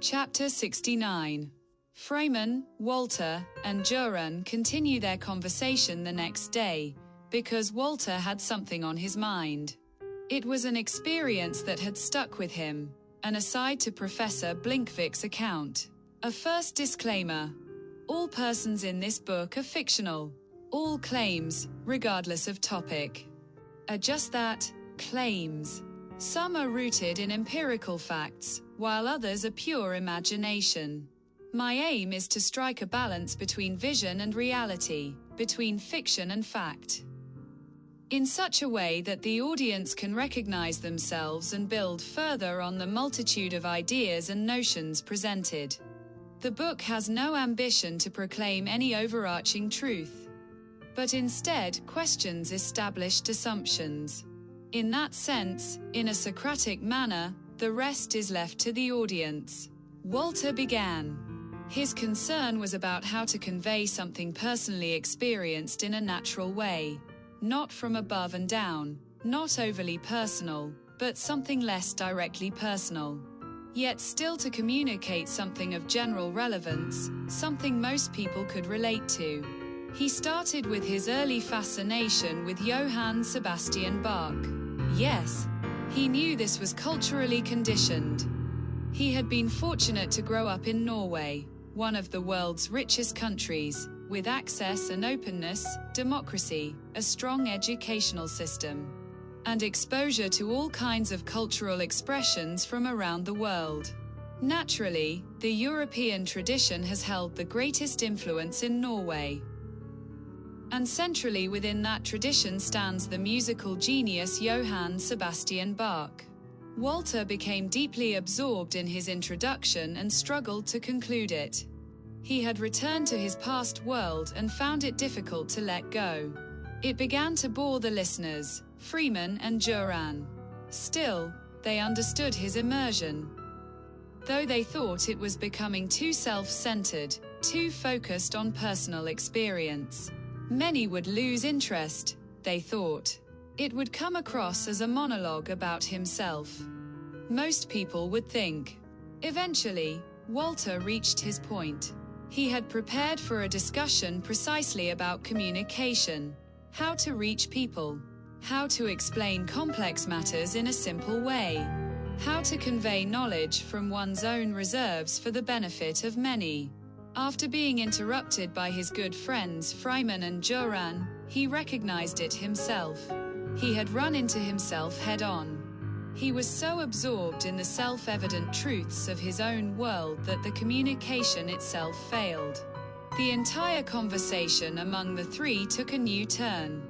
Chapter 69. Freeman, Walter, and Joran continue their conversation the next day, because Walter had something on his mind. It was an experience that had stuck with him, an aside to Professor Blinkvik's account. A first disclaimer. All persons in this book are fictional. All claims, regardless of topic, are just that, claims. Some are rooted in empirical facts, while others are pure imagination. My aim is to strike a balance between vision and reality, between fiction and fact, in such a way that the audience can recognize themselves and build further on the multitude of ideas and notions presented. The book has no ambition to proclaim any overarching truth, but instead questions established assumptions. In that sense, in a Socratic manner, the rest is left to the audience. Walter began. His concern was about how to convey something personally experienced in a natural way. Not from above and down, not overly personal, but something less directly personal. Yet still to communicate something of general relevance, something most people could relate to. He started with his early fascination with Johann Sebastian Bach. Yes, he knew this was culturally conditioned. He had been fortunate to grow up in Norway, one of the world's richest countries, with access and openness, democracy, a strong educational system, and exposure to all kinds of cultural expressions from around the world. Naturally, the European tradition has held the greatest influence in Norway. And centrally within that tradition stands the musical genius Johann Sebastian Bach. Walter became deeply absorbed in his introduction and struggled to conclude it. He had returned to his past world and found it difficult to let go. It began to bore the listeners, Freeman and Joran. Still, they understood his immersion, though they thought it was becoming too self-centered, too focused on personal experience. Many would lose interest, they thought. It would come across as a monologue about himself. Most people would think. Eventually, Walter reached his point. He had prepared for a discussion precisely about communication, how to reach people, how to explain complex matters in a simple way, how to convey knowledge from one's own reserves for the benefit of many. After being interrupted by his good friends Freeman and Joran, he recognized it himself. He had run into himself head-on. He was so absorbed in the self-evident truths of his own world that the communication itself failed. The entire conversation among the three took a new turn.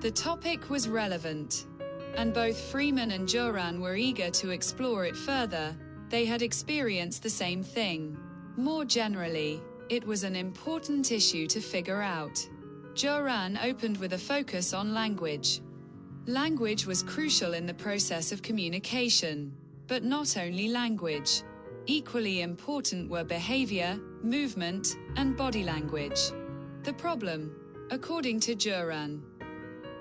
The topic was relevant, and both Freeman and Joran were eager to explore it further. They had experienced the same thing. More generally, it was an important issue to figure out. Joran opened with a focus on language. Language was crucial in the process of communication, but not only language. Equally important were behavior, movement, and body language. The problem, according to Joran,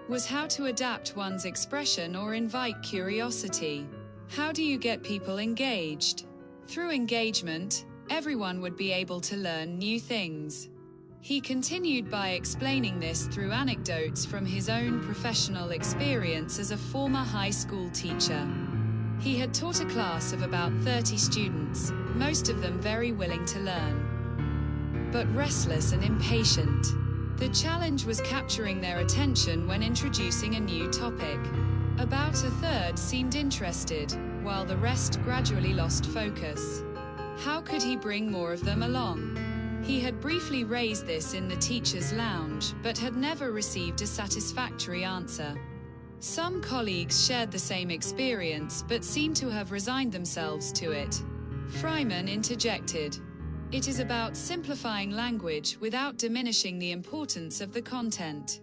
was how to adapt one's expression or invite curiosity. How do you get people engaged? Through engagement, everyone would be able to learn new things. He continued by explaining this through anecdotes from his own professional experience as a former high school teacher. He had taught a class of about 30 students, most of them very willing to learn, but restless and impatient. The challenge was capturing their attention when introducing a new topic. About a third seemed interested, while the rest gradually lost focus. How could he bring more of them along? He had briefly raised this in the teacher's lounge, but had never received a satisfactory answer. Some colleagues shared the same experience, but seemed to have resigned themselves to it. Freeman interjected. It is about simplifying language without diminishing the importance of the content.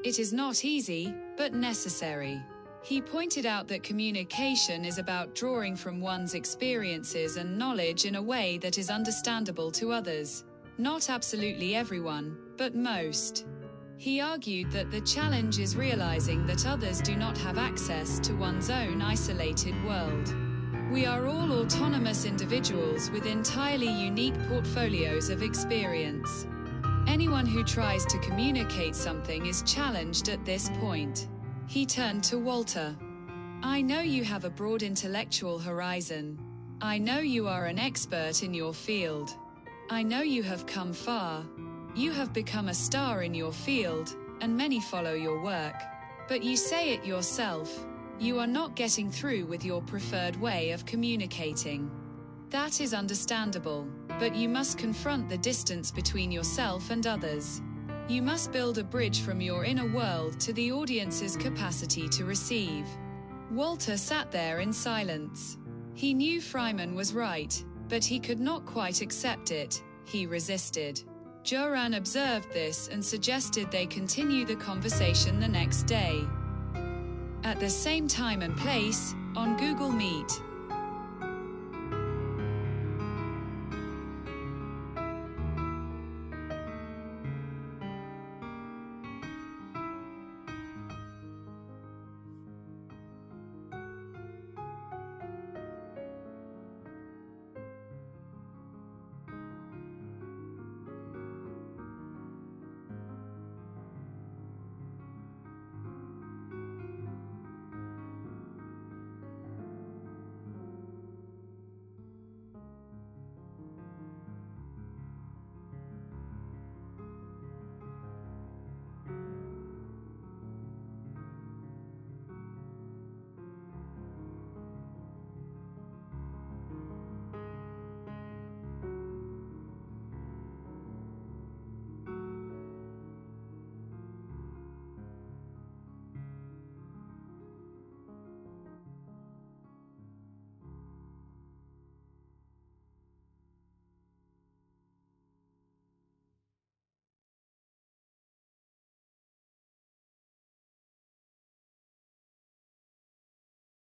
It is not easy, but necessary. He pointed out that communication is about drawing from one's experiences and knowledge in a way that is understandable to others. Not absolutely everyone, but most. He argued that the challenge is realizing that others do not have access to one's own isolated world. We are all autonomous individuals with entirely unique portfolios of experience. Anyone who tries to communicate something is challenged at this point. He turned to Walter. I know you have a broad intellectual horizon. I know you are an expert in your field. I know you have come far. You have become a star in your field, and many follow your work. But you say it yourself. You are not getting through with your preferred way of communicating. That is understandable, but you must confront the distance between yourself and others. You must build a bridge from your inner world to the audience's capacity to receive. Walter sat there in silence. He knew Freiman was right, but he could not quite accept it. He resisted. Joran observed this and suggested they continue the conversation the next day. At the same time and place, on Google Meet.